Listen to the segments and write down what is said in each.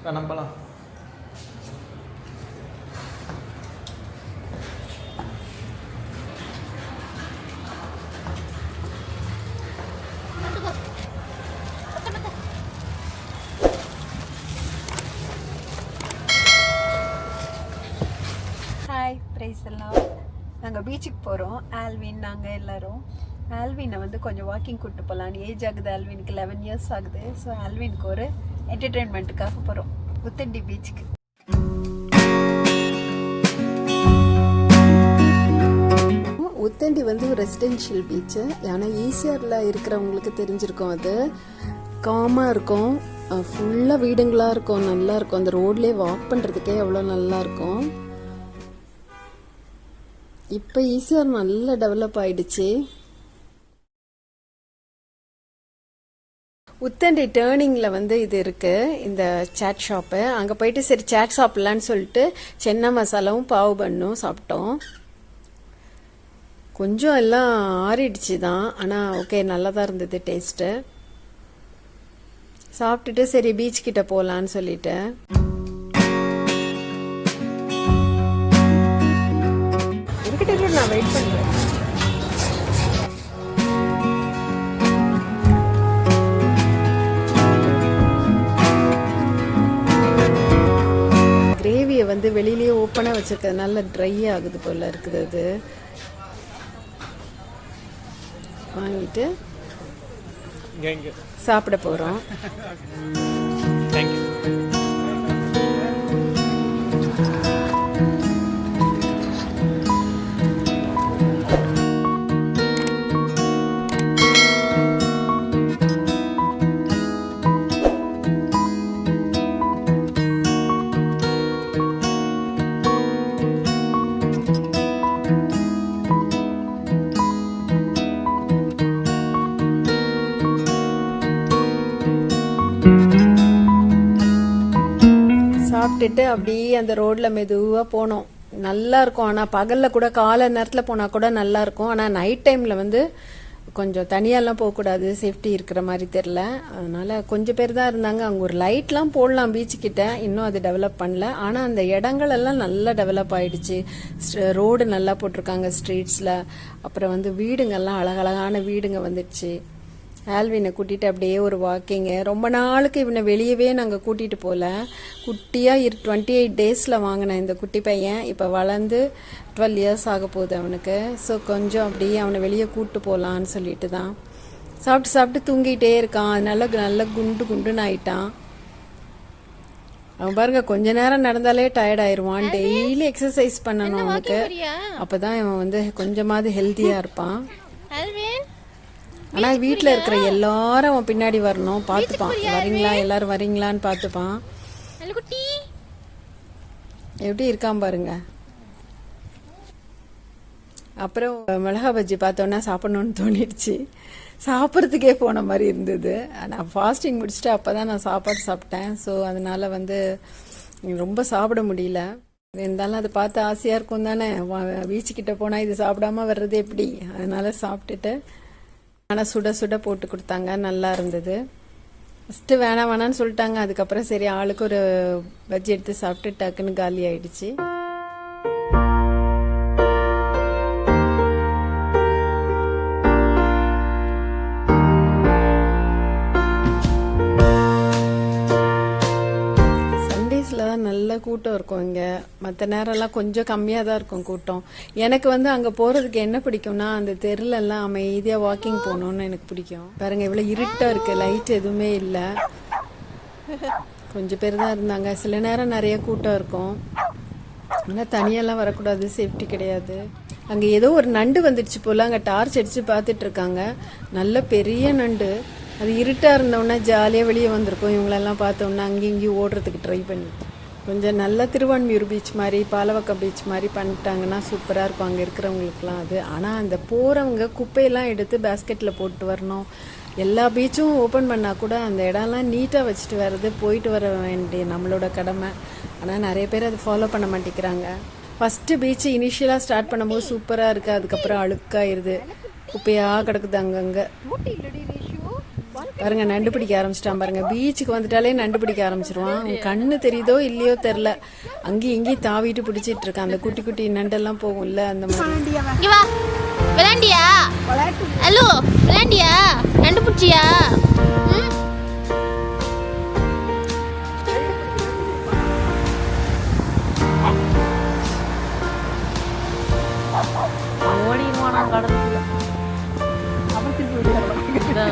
நம்பலாம். Hi, price எல்லாம். நாங்கள் பீச்சுக்கு போகிறோம். ஆல்வின் நாங்கள் எல்லோரும். ஆல்வினை வந்து கொஞ்சம் வாக்கிங் கூப்பிட்டு போகலான்னு. ஏஜ் ஆகுது, ஆல்வினுக்கு 11 இயர்ஸ் ஆகுது. ஸோ ஆல்வினுக்கு ஒரு என்டர்டெயின்மெண்ட்டுக்காக போகிறோம் உத்தண்டி பீச்சுக்கு. உத்தண்டி வந்து ஒரு ரெசிடென்ஷியல் பீச்சு. ஆனால் ஈசிஆரில் இருக்கிறவங்களுக்கு தெரிஞ்சிருக்கும். அது காமாக இருக்கும், ஃபுல்லாக வீடுங்களாக இருக்கும், நல்லாயிருக்கும். அந்த ரோட்லேயே வாக் பண்ணுறதுக்கே எவ்வளோ நல்லாயிருக்கும். இப்போ ஈசிஆர் நல்லா டெவலப் ஆயிடுச்சு. உத்தண்டி டேர்னிங்கில் வந்து இது இருக்குது, இந்த சாட் ஷாப்பு. அங்கே போயிட்டு சரி சாட் சாப்பிட்லான்னு சொல்லிட்டு சென்னா மசாலாவும் பாவு பண்ணும் சாப்பிட்டோம். கொஞ்சம் எல்லாம் ஆறிடுச்சு தான், ஆனால் ஓகே நல்லா தான் இருந்தது டேஸ்ட்டு. சாப்பிட்டுட்டு சரி பீச் கிட்ட போகலான்னு சொல்லிட்டு நான் வெயிட் பண்ணுறேன். கிரேவியை வந்து வெளியிலேயே ஓப்பனாக வச்சுருக்கிறது நல்ல ட்ரை ஆகுது போல் இருக்குது. அது வாங்கிட்டு சாப்பிட போகிறோம். சாப்பிட்டுட்டு அப்படியே அந்த ரோட்டில் மெதுவாக போனோம். நல்லா இருக்கும். ஆனால் பகலில் கூட காலை நேரத்தில் போனால் கூட நல்லா இருக்கும். ஆனால் நைட் டைமில் வந்து கொஞ்சம் தனியாலாம் போகக்கூடாது, சேஃப்டி இருக்கிற மாதிரி தெரில. அதனால் கொஞ்சம் பேர் தான் இருந்தாங்க. அங்கே ஒரு லைட்லாம் போடலாம் பீச்சுக்கிட்ட, இன்னும் அது டெவலப் பண்ணல. ஆனால் அந்த இடங்கள் எல்லாம் நல்லா டெவலப் ஆகிடுச்சு. ரோடு நல்லா போட்டிருக்காங்க ஸ்ட்ரீட்ஸில். அப்புறம் வந்து வீடுங்கள்லாம் அழகழகான வீடுங்க வந்துடுச்சு. ஆல்வினை கூட்டிகிட்டு அப்படியே ஒரு வாக்கிங்கு. ரொம்ப நாளுக்கு இவனை வெளியவே நாங்கள் கூட்டிகிட்டு போகல. குட்டியாக 28 டேஸில் வாங்கினேன் இந்த குட்டி பையன். இப்போ வளர்ந்து 12 இயர்ஸ் ஆக போகுது அவனுக்கு. ஸோ கொஞ்சம் அப்படியே அவனை வெளியே கூப்பிட்டு போகலான்னு சொல்லிட்டு தான். சாப்பிட்டு சாப்பிட்டு தூங்கிட்டே இருக்கான். அதனால நல்லா குண்டுன்னு ஆயிட்டான். அவன் பாருங்க கொஞ்ச நேரம் நடந்தாலே டயர்ட் ஆயிடுவான். டெய்லி எக்ஸசைஸ் பண்ணணும் அவனுக்கு. அப்போ தான் இவன் வந்து கொஞ்சமாவது ஹெல்த்தியாக இருப்பான். ஆனால் வீட்டில் இருக்கிற எல்லாரும் அவன் பின்னாடி வரணும், பார்த்துப்பான். வரீங்களா, எல்லாரும் வரீங்களான்னு பார்த்துப்பான். எப்படி இருக்கான் பாருங்க. அப்புறம் மிளகா பஜ்ஜி பார்த்தோன்னா சாப்பிடணும்னு தோணிடுச்சு. சாப்பிட்றதுக்கே போன மாதிரி இருந்தது. நான் ஃபாஸ்டிங் முடிச்சுட்டு அப்போ தான் நான் சாப்பாடு சாப்பிட்டேன். ஸோ அதனால் வந்து ரொம்ப சாப்பிட முடியல. இருந்தாலும் அதை பார்த்து ஆசையாக இருக்கும் தானே. பீச்சுக்கிட்ட போனால் இது சாப்பிடாம வர்றது எப்படி? அதனால் சாப்பிட்டுட்டு ஆனால் சுட சுட போட்டு கொடுத்தாங்க, நல்லா இருந்தது. ஃபஸ்ட்டு வேணான்னு சொல்லிட்டாங்க. அதுக்கப்புறம் சரி ஆளுக்கு ஒரு பஜ்ஜி எடுத்து சாப்பிட்டு டக்குன்னு காலி ஆயிடுச்சு. தான் நல்ல கூட்டம் இருக்கும் இங்கே. மற்ற நேரம்லாம் கொஞ்சம் கம்மியாக தான் இருக்கும் கூட்டம். எனக்கு வந்து அங்கே போகிறதுக்கு என்ன பிடிக்கும்னா, அந்த தெருலெல்லாம் அமைதியாக வாக்கிங் போகணுன்னு எனக்கு பிடிக்கும். பாருங்க இவ்வளோ இருட்டாக இருக்குது, லைட் எதுவுமே இல்லை. கொஞ்சம் பேர் தான் இருந்தாங்க. சில நேரம் நிறைய கூட்டம் இருக்கும். ஆனால் தனியெல்லாம் வரக்கூடாது, சேஃப்டி கிடையாது. அங்கே ஏதோ ஒரு நண்டு வந்துடுச்சு போல். அங்கே டார்ச் அடித்து பார்த்துட்ருக்காங்க. நல்ல பெரிய நண்டு. அது இருட்டாக இருந்தோன்னா ஜாலியாக வெளியே வந்திருக்கும். இவங்களெல்லாம் பார்த்தோன்னா அங்கேயும் இங்கேயும் ஓடுறதுக்கு ட்ரை பண்ணி. கொஞ்சம் நல்ல திருவான்மியூர் பீச் மாதிரி, பாலவக்கம் பீச் மாதிரி பண்ணிட்டாங்கன்னா சூப்பராக இருக்கும் அங்கே இருக்கிறவங்களுக்குலாம் அது. ஆனால் அந்த போகிறவங்க குப்பையெல்லாம் எடுத்து பேஸ்கெட்டில் போட்டு வரணும். எல்லா பீச்சும் ஓப்பன் பண்ணால் கூட அந்த இடம்லாம் நீட்டாக வச்சுட்டு வர்றது போயிட்டு வர வேண்டிய நம்மளோட கடமை. ஆனால் நிறைய பேர் அதை ஃபாலோ பண்ண மாட்டேங்கிறாங்க. ஃபஸ்ட்டு பீச்சு இனிஷியலாக ஸ்டார்ட் பண்ணும்போது சூப்பராக இருக்குது. அதுக்கப்புறம் அழுக்காயிருது, குப்பையாக கிடக்குது அங்கங்கே. பாருங்க நண்டு பிடிக்க ஆரம்பிச்சிட்டான் பாருங்க. பீச்சுக்கு வந்துட்டாலே நண்டு பிடிக்க ஆரம்பிச்சிருவான். உன் கண்ணு தெரியுதோ இல்லையோ தெரில, அங்கேயும் இங்கேயும் தாவிட்டு பிடிச்சிட்டு இருக்கான். அந்த குட்டி குட்டி நண்டெல்லாம் போகும்ல அந்த மாதிரி. விளையாண்டியா? ஹலோ விளையாண்டியா? நண்டு பிடிச்சியா?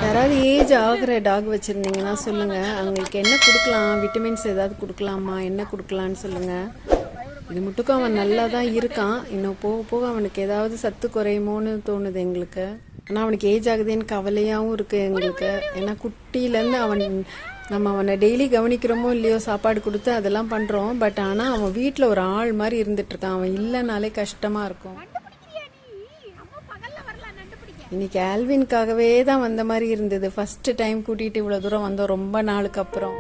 யாராவது ஏஜ் ஆகிற டாக் வச்சுருந்தீங்கன்னா சொல்லுங்கள். அவங்களுக்கு என்ன கொடுக்கலாம், விட்டமின்ஸ் ஏதாவது கொடுக்கலாமா, என்ன கொடுக்கலான்னு சொல்லுங்கள். இது மட்டுக்கும் அவன் நல்லா தான் இருக்கான். இன்னும் போக போக அவனுக்கு ஏதாவது சத்து குறையுமோன்னு தோணுது எங்களுக்கு. ஆனால் அவனுக்கு ஏஜ் ஆகுதுன்னு கவலையாகவும் இருக்குது எங்களுக்கு. ஏன்னா குட்டியிலேருந்து நம்ம அவனை டெய்லி கவனிக்கிறோமோ இல்லையோ, சாப்பாடு கொடுத்து அதெல்லாம் பண்ணுறோம். பட் ஆனால் அவன் வீட்டில் ஒரு ஆள் மாதிரி இருந்துகிட்ருக்கான். அவன் இல்லைனாலே கஷ்டமாக இருக்கும். இன்னைக்கு ஆல்வின்காகவே தான் வந்த மாதிரி இருந்தது. ஃபர்ஸ்ட் டைம் கூட்டிகிட்டு இவ்வளோ தூரம் வந்தோம் ரொம்ப நாளுக்கு அப்புறம்.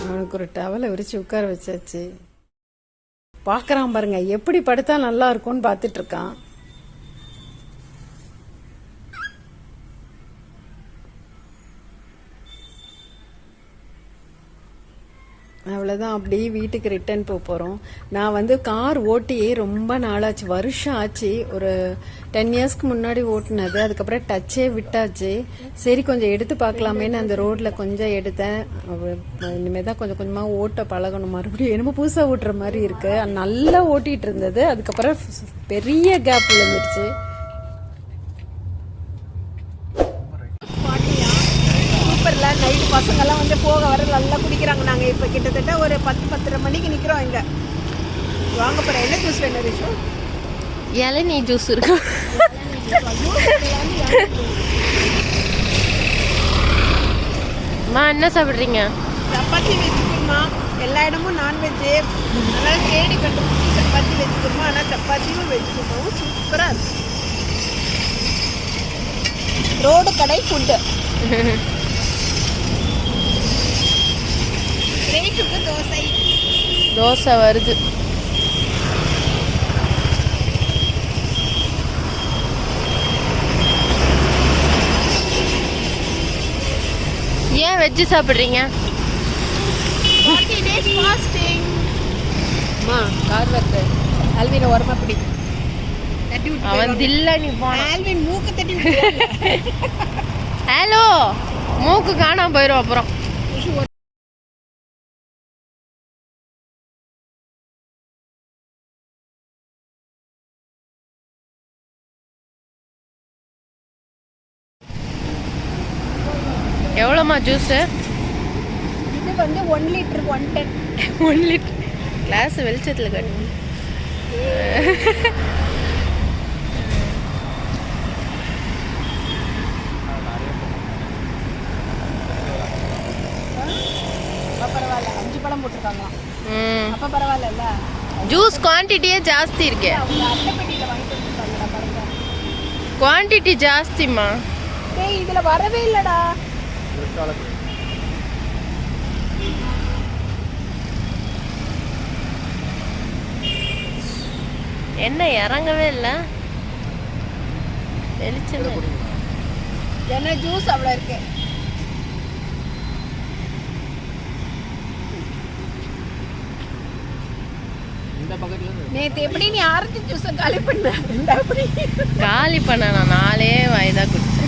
அவனுக்கு ஒரு டவலை விரிச்சு உட்கார வச்சாச்சு. பார்க்குறான் பாருங்க, எப்படி படுத்தா நல்லா இருக்கும்னு பார்த்துட்டு இருக்கான். அவ்வளோதான், அப்படியே வீட்டுக்கு ரிட்டர்ன் போகிறோம். நான் கார் ஓட்டியே ரொம்ப நாளாச்சு, வருஷம் ஆச்சு. ஒரு 10 இயர்ஸ்க்கு முன்னாடி ஓட்டினது. அதுக்கப்புறம் டச்சே விட்டாச்சு. சரி கொஞ்சம் எடுத்து பார்க்கலாமேன்னு அந்த ரோட்டில் கொஞ்சம் எடுத்தேன். இனிமேல் தான் கொஞ்சம் கொஞ்சமாக ஓட்ட பழகணும். மறுபடியும் என்னமோ புதுசாக ஓட்டுற மாதிரி இருக்கு. நல்லா ஓட்டிகிட்டு இருந்தது. அதுக்கப்புறம் பெரிய கேப் விழுந்துருச்சு. நைட்டு பசங்கள்லாம் போக வர நல்லா குடிக்கிறாங்க. நாங்கள் இப்போ கிட்டத்தட்ட ஒரு 10-10:30 மணிக்கு நிற்கிறோம் இங்கே. வாங்க போகிறேன். என்ன ஜூஸ் வேணும் ரிஷு? இளநீ ஜூஸ் இருக்கு. அம்மா என்ன சாப்பிட்றீங்க? சப்பாத்தி வச்சுக்கணுமா? எல்லா இடமும் நான்வெஜ்ஜு, அதனால் தேடி கண்டுபிடிச்சி சப்பாத்தி வச்சுக்கணுமா. ஆனால் சப்பாத்தியும் வச்சுக்கணும். சூப்பராக இருக்கும். ரோடு கடை ஃபுட்டு. தோசை வருது. ஏன் வெஜ்ஜு சாப்பிட்றீங்க? ஆல்வின் உரமா பிடி. அவன் தில்ல நீ போன. ஆல்வின் மூக்கு தட்டி. ஹலோ, மூக்கு காணாம போயிடும் அப்புறம். எவ்வளோம்மா ஜூஸு? இது 1 லிட்டர் 110. 1 லிட்டர் கிளாஸ் வெளிச்சத்தில் கட்டு. பரவாயில்ல, 5 பழம் போட்டிருக்காங்க. அப்போ பரவாயில்ல. ஜூஸ் குவான்டிட்டியே ஜாஸ்தி இருக்கே. அட்டைப்பெட்டியில் வாங்கிட்டு வந்துருக்காங்கடா பாருங்க. குவான்டிட்டி ஜாஸ்திம்மா. டேய் இதில் வரவே இல்லைடா. என்ன இறங்கவே இல்லை வெளிச்சம். என்ன ஜூஸ் அவ்வளோ இருக்கு. நேற்று எப்படி நீ ஆரஞ்சு ஜூஸை காலி பண்ண நான் 4 வாய்தான் குடிச்சேன்.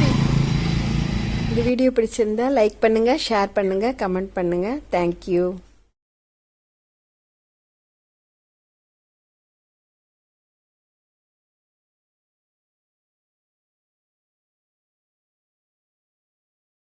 இந்த வீடியோ பிடிச்சிருந்தா லைக் பண்ணுங்கள், ஷேர் பண்ணுங்கள், கமெண்ட் பண்ணுங்கள். தேங்க்யூ.